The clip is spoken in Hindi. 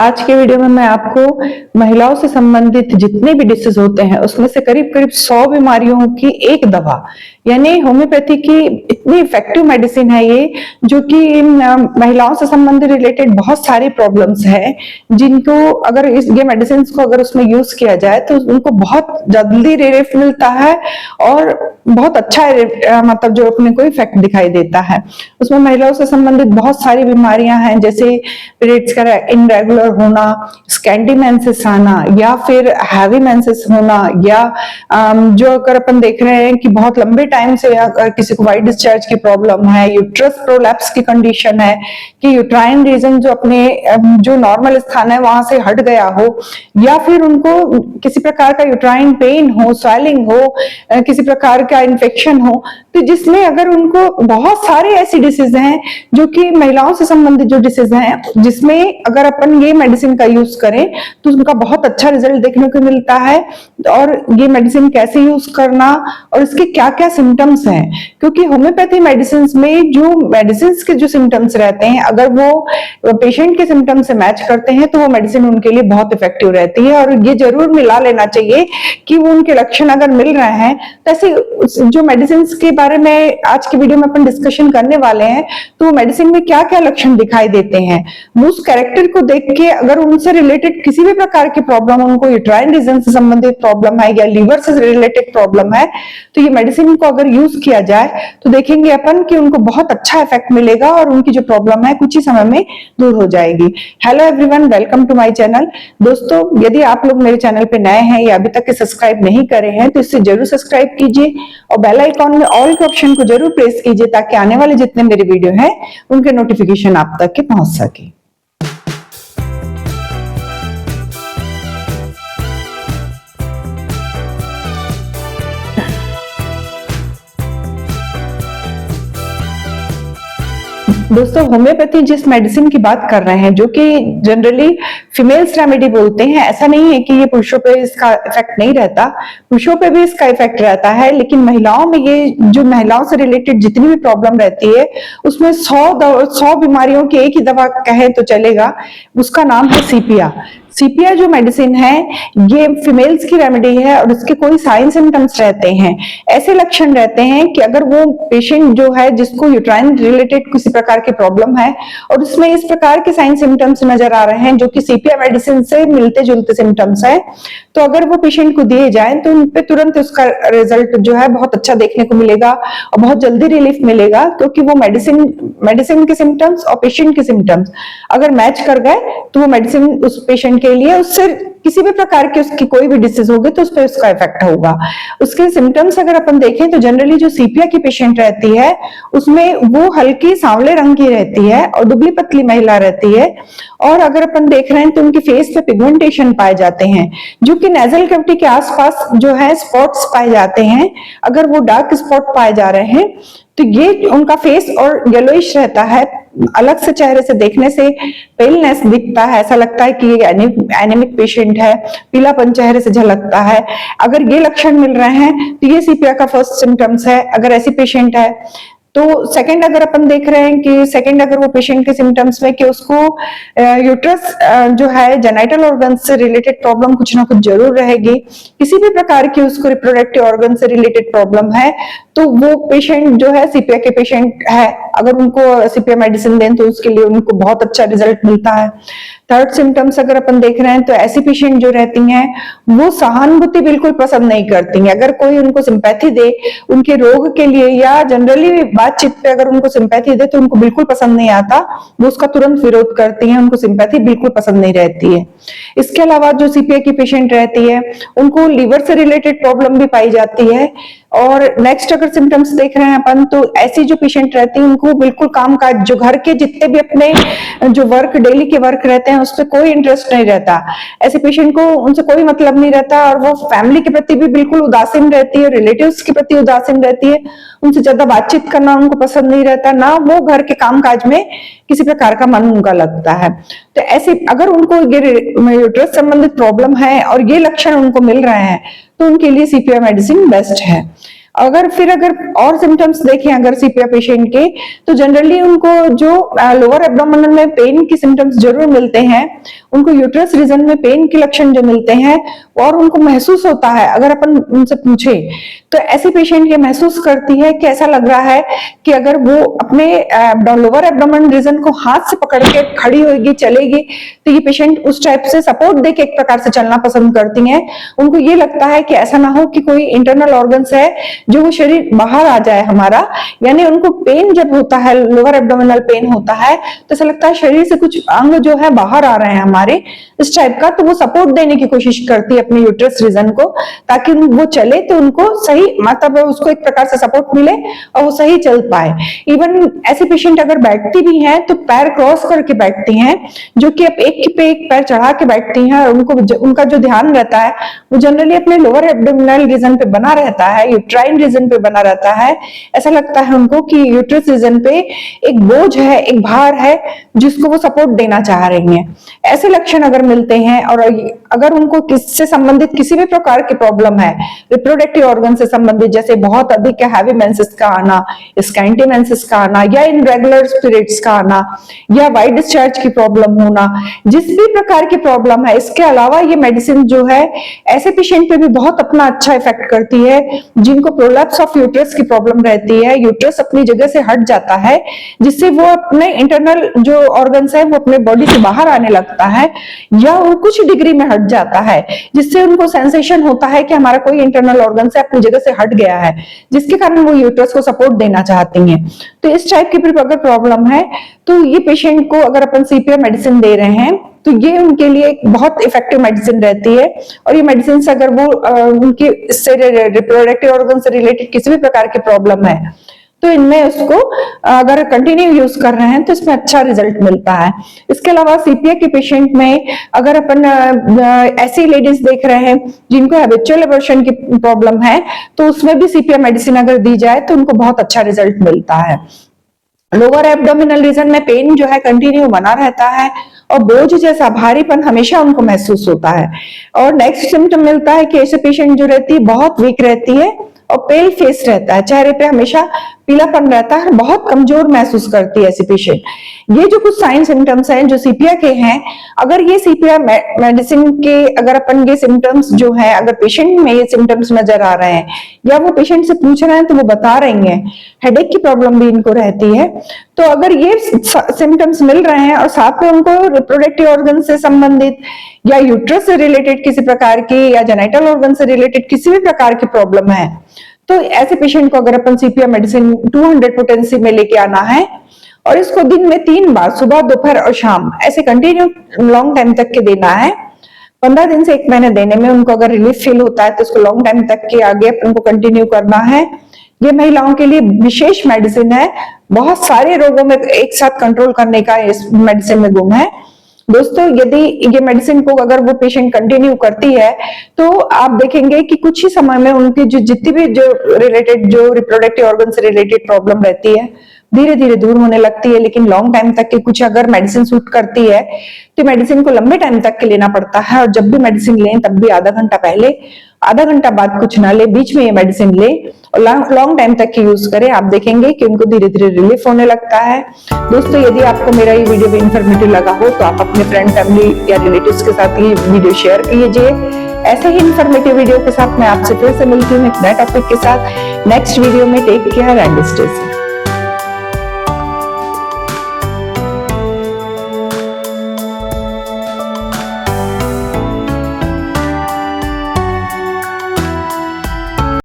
आज के वीडियो में मैं आपको महिलाओं से संबंधित जितने भी डिसीज होते हैं उसमें से करीब करीब 100 बीमारियों की एक दवा यानी होम्योपैथी की इतनी इफेक्टिव मेडिसिन है ये, जो कि महिलाओं से संबंधित रिलेटेड बहुत सारी प्रॉब्लम्स है जिनको अगर ये मेडिसिन को अगर उसमें यूज किया जाए तो उनको बहुत जल्दी रिलीफ मिलता है और बहुत अच्छा मतलब जो अपने को इफेक्ट दिखाई देता है। उसमें महिलाओं से संबंधित बहुत सारी बीमारियां हैं, जैसे पीरियड्स का इनरेगुलर होना, स्कैंडी मेंसेस आना, या फिर हैवी मेंसेस होना, या जो अगर अपन देख रहे हैं कि बहुत लंबे टाइम से अगर किसी को वाइट डिस्चार्ज की प्रॉब्लम है, यूट्रस प्रोलैप्स की कंडीशन है कि यूट्राइन रीजन जो अपने जो नॉर्मल स्थान है वहां से हट गया हो, या फिर उनको किसी प्रकार का यूट्राइन पेन हो, स्वेलिंग हो, किसी प्रकार का इन्फेक्शन हो, तो जिसमें अगर उनको बहुत सारे ऐसी डिसीज हैं जो कि महिलाओं से संबंधित जो डिसीज हैं जिसमें अगर अपन ये मेडिसिन का यूज करें तो उनका बहुत अच्छा रिजल्ट देखने को मिलता है। और ये मेडिसिन कैसे यूज करना और इसके क्या क्या सिम्टम्स हैं, क्योंकि होम्योपैथी मेडिसिन में जो मेडिसिन के जो सिम्टम्स रहते हैं अगर वो पेशेंट के सिम्टम्स से मैच करते हैं तो वो मेडिसिन उनके लिए बहुत इफेक्टिव रहती है। और ये जरूर मिला लेना चाहिए कि वो उनके लक्षण अगर मिल रहे हैं तो ऐसे जो मेडिसिन के बारे में आज की वीडियो में अपन डिस्कशन करने वाले हैं तो मेडिसिन में क्या क्या लक्षण दिखाई देते हैं, उस कैरेक्टर को देख के अगर उनसे रिलेटेड किसी भी प्रकार की प्रॉब्लम, उनको यूट्राइन रीजन से संबंधित प्रॉब्लम है या लीवर से रिलेटेड प्रॉब्लम है, तो ये मेडिसिन को अगर यूज किया जाए तो देखेंगे अपन कि उनको बहुत अच्छा इफेक्ट मिलेगा और उनकी जो प्रॉब्लम है कुछ ही समय में दूर हो जाएगी। Hello everyone, welcome to my channel. दोस्तों, यदि आप लोग मेरे चैनल पे नए हैं या अभी तक के सब्सक्राइब नहीं करे हैं तो इससे जरूर सब्सक्राइब कीजिए और बेल आइकॉन में ऑल के ऑप्शन को जरूर प्रेस कीजिए ताकि आने वाले जितने मेरे वीडियो हैं उनके नोटिफिकेशन आप तक के पहुंच सके। दोस्तों, होम्योपैथी जिस मेडिसिन की बात कर रहे हैं जो कि जनरली फीमेल्स रेमेडी बोलते हैं, ऐसा नहीं है कि ये पुरुषों पे इसका इफेक्ट नहीं रहता, पुरुषों पे भी इसका इफेक्ट रहता है, लेकिन महिलाओं में ये जो महिलाओं से रिलेटेड जितनी भी प्रॉब्लम रहती है उसमें 100 बीमारियों की एक ही दवा कहें तो चलेगा, उसका नाम है सीपिया। सीपिया जो मेडिसिन है ये फीमेल्स की रेमेडी है और इसके कोई साइन सिम्टम्स रहते हैं, ऐसे लक्षण रहते हैं कि अगर वो पेशेंट जो है जिसको यूट्राइन रिलेटेड किसी प्रकार की प्रॉब्लम है और उसमें इस प्रकार के साइन सिम्टम्स नजर आ रहे हैं जो कि सीपिया मेडिसिन से मिलते जुलते सिम्टम्स है, तो अगर वो पेशेंट को दिए जाए तो उन पे तुरंत उसका रिजल्ट जो है बहुत अच्छा देखने को मिलेगा और बहुत जल्दी रिलीफ मिलेगा, क्योंकि वो मेडिसिन के सिम्टम्स और पेशेंट के सिम्टम्स अगर मैच कर गए तो वो मेडिसिन उस पेशेंट के लिए उससे किसी भी प्रकार की उसकी कोई भी डिसीज होगी तो उस पर उसका इफेक्ट होगा। उसके सिम्टम्स अगर अपन देखें तो जनरली जो सीपिया की पेशेंट रहती है उसमें वो हल्की सांवले रंग की रहती है और दुबली पतली महिला रहती है, और अगर अपन देख रहे हैं तो उनके फेस पे पिगमेंटेशन पाए जाते हैं जो कि नेजल कैविटी के आसपास जो है स्पॉट्स पाए जाते हैं। अगर वो डार्क स्पॉट पाए जा रहे हैं तो ये उनका फेस और येलोइश रहता है, अलग से चेहरे से देखने से पेलनेस दिखता है, ऐसा लगता है कि ये एनीमिक पेशेंट है, पीलापन चेहरे से झलकता है। अगर ये लक्षण मिल रहे हैं तो ये सीपिया का फर्स्ट सिम्टम्स है अगर ऐसी पेशेंट है। तो सेकंड अगर अपन देख रहे हैं कि सेकंड अगर वो पेशेंट के सिम्टम्स में कि उसको यूट्रस जो है जेनाइटल ऑर्गन से रिलेटेड प्रॉब्लम कुछ ना कुछ जरूर रहेगी, किसी भी प्रकार की उसको रिप्रोडक्टिव ऑर्गन से रिलेटेड प्रॉब्लम है, तो वो पेशेंट जो है सीपिया के पेशेंट है, अगर उनको सीपिया मेडिसिन दें तो उसके लिए उनको बहुत अच्छा रिजल्ट मिलता है। थर्ड सिम्टम्स अगर अपन देख रहे हैं तो ऐसी पेशेंट जो रहती हैं वो सहानुभूति बिल्कुल पसंद नहीं करती हैं, अगर कोई उनको सिंपैथी दे उनके रोग के लिए या जनरली बातचीत पे अगर उनको सिंपैथी दे तो उनको बिल्कुल पसंद नहीं आता, वो उसका तुरंत विरोध करती हैं, उनको सिंपैथी बिल्कुल पसंद नहीं रहती है। इसके अलावा जो सीपिया की पेशेंट रहती है उनको लीवर से रिलेटेड प्रॉब्लम भी पाई जाती है। और नेक्स्ट अगर सिम्टम्स देख रहे हैं अपन तो ऐसी जो पेशेंट रहती है उनको बिल्कुल काम काज जो घर के जितने भी अपने जो वर्क डेली के वर्क रहते हैं उस पर कोई इंटरेस्ट नहीं रहता, ऐसे पेशेंट को उनसे कोई मतलब नहीं रहता और वो फैमिली के प्रति भी बिल्कुल उदासीन रहती है, रिलेटिव्स के प्रति उदासीन रहती है, उनसे ज्यादा बातचीत करना उनको पसंद नहीं रहता, ना वो घर के कामकाज में किसी प्रकार का मन उनका लगता है। तो ऐसे अगर उनको ये यूट्रस संबंधित प्रॉब्लम है और ये लक्षण उनको मिल रहे हैं तो उनके लिए सीपिया मेडिसिन बेस्ट है। अगर और सिम्टम्स देखें अगर सीपीआर पेशेंट के, तो जनरली उनको जो लोअर एब्डोमिनल में पेन के सिम्टम्स जरूर मिलते हैं, उनको यूट्रस रीजन में पेन के लक्षण जो मिलते हैं और उनको महसूस होता है, अगर अपन उनसे पूछे तो ऐसी पेशेंट ये महसूस करती है कि ऐसा लग रहा है कि अगर वो अपने लोअर एब्डोमिनल रीजन को हाथ से पकड़ के खड़ी होगी, चलेगी, तो ये पेशेंट उस टाइप से सपोर्ट देके एक प्रकार से चलना पसंद करती हैं। उनको ये लगता है कि ऐसा ना हो कि कोई इंटरनल ऑर्गन्स है जो वो शरीर बाहर आ जाए हमारा, यानी उनको पेन जब होता है, लोअर एब्डोमिनल पेन होता है, तो ऐसा लगता है शरीर से कुछ अंग जो है बाहर आ रहे हैं हमारे, इस टाइप का। तो वो सपोर्ट देने की कोशिश करती है अपने यूट्रस रीजन को, ताकि वो चले तो उनको सही, मतलब उसको एक प्रकार से सपोर्ट मिले और वो सही चल पाए। इवन ऐसे पेशेंट अगर बैठती भी हैं तो पैर क्रॉस करके बैठती हैं, जो कि अब एक पे एक पैर चढ़ा के बैठती हैं, और उनका जो ध्यान रहता है वो जनरली अपने लोअर एब्डोमिनल रीजन पे बना रहता है, यूट्राइन रीजन पे बना रहता है। ऐसा लगता है उनको कि यूट्रस रीजन पे एक बोझ है, एक भार है, जिसको वो सपोर्ट देना चाह रही हैं। ऐसे लक्षण अगर मिलते हैं और अगर उनको किससे संबंधित किसी भी प्रकार की प्रॉब्लम है, रिप्रोडक्टिव ऑर्गन से संबंधित, जैसे बहुत अधिक हैवी मेंसेस का आना, स्कैंटी मेंसेस का आना, या इनरेगुलर पीरियड्स का आना, या वाइट डिस्चार्ज की प्रॉब्लम होना, जिस भी प्रकार की प्रॉब्लम है, इसके अलावा ये मेडिसिन जो है ऐसे पेशेंट पे भी बहुत अपना अच्छा इफेक्ट करती है जिनको प्रोलैप्स ऑफ यूट्रस की प्रॉब्लम रहती है, यूट्रस अपनी जगह से हट जाता है, जिससे वो अपने इंटरनल जो ऑर्गन्स है वो अपने बॉडी से बाहर आने लगता है, या वो कुछ डिग्री में हट जाता है, जिससे उनको सेंसेशन होता है कि हमारा कोई इंटरनल ऑर्गन से अपनी जगह से हट गया है, जिसके कारण वो यूट्रस को सपोर्ट देना चाहती हैं। तो इस टाइप की अगर प्रॉब्लम है तो ये पेशेंट को अगर अपन सीपीआर मेडिसिन दे रहे हैं तो ये उनके लिए एक बहुत इफेक्टिव मेडिसिन रहती है। और ये मेडिसिन अगर वो उनकी इससे रिप्रोडक्टिव ऑर्गन से रिलेटेड किसी भी प्रकार की प्रॉब्लम है तो इनमें उसको अगर कंटिन्यू यूज कर रहे हैं तो इसमें अच्छा रिजल्ट मिलता है। इसके अलावा सीपीआर के पेशेंट में अगर अपन ऐसी लेडीज देख रहे हैं जिनको हैबिचुअल एबॉर्शन की प्रॉब्लम है, तो उसमें भी सीपीआर मेडिसिन अगर दी जाए तो उनको बहुत अच्छा रिजल्ट मिलता है। लोअर एब्डोमिनल रीजन में पेन जो है कंटिन्यू बना रहता है और बोझ जैसा भारीपन हमेशा उनको महसूस होता है। और नेक्स्ट सिम्टम मिलता है कि ऐसे पेशेंट जो रहती है बहुत वीक रहती है और पेल फेस रहता है, चेहरे पे हमेशा पीलापन रहता है, बहुत कमजोर महसूस करती है ऐसी पेशेंट। ये जो कुछ साइन सिम्टम्स हैं जो सीपीआर के हैं, अगर ये सीपीआर मेडिसिन के अगर अपन ये सिम्टम्स जो है अगर पेशेंट में ये सिम्टम्स नजर आ रहे हैं या वो पेशेंट से पूछ रहे हैं तो वो बता रही हैं, हेडेक की प्रॉब्लम भी इनको रहती है, तो अगर ये सिम्टम्स मिल रहे हैं और साथ में उनको रिप्रोडक्टिव ऑर्गन से संबंधित या यूट्रस से रिलेटेड किसी प्रकार की या जेनिटल ऑर्गन से रिलेटेड किसी भी प्रकार की प्रॉब्लम है, तो ऐसे पेशेंट को अगर अपन सीपीआर मेडिसिन 200 पोटेंसी में लेके आना है और इसको दिन में 3 बार सुबह, दोपहर और शाम ऐसे कंटिन्यू लॉन्ग टाइम तक के देना है। 15 दिन से 1 महीने देने में उनको अगर रिलीफ फील होता है तो उसको लॉन्ग टाइम तक के आगे अपन को कंटिन्यू करना है। ये महिलाओं के लिए विशेष मेडिसिन है, बहुत सारे रोगों में एक साथ कंट्रोल करने का इस मेडिसिन में गुण है। दोस्तों, यदि ये मेडिसिन को अगर वो पेशेंट कंटिन्यू करती है तो आप देखेंगे कि कुछ ही समय में उनकी जो जितनी भी जो रिप्रोडक्टिव ऑर्गन से रिलेटेड प्रॉब्लम रहती है धीरे धीरे दूर होने लगती है। लेकिन लॉन्ग टाइम तक के कुछ अगर मेडिसिन सूट करती है तो मेडिसिन को लंबे टाइम तक के लेना पड़ता है, और जब भी मेडिसिन लें तब भी आधा घंटा पहले, आधा घंटा बाद कुछ ना ले, बीच में ये मेडिसिन ले और लॉन्ग टाइम तक की यूज करें। आप देखेंगे कि उनको धीरे धीरे रिलीफ होने लगता है। दोस्तों, यदि आपको मेरा ये वीडियो इन्फॉर्मेटिव लगा हो तो आप अपने फ्रेंड, फैमिली या रिलेटिव्स के साथ ये वीडियो शेयर कीजिए। ऐसे ही इन्फॉर्मेटिव वीडियो के साथ मैं आपसे फिर से मिलती हूँ एक नए टॉपिक के साथ नेक्स्ट वीडियो में। Take care and stay safe.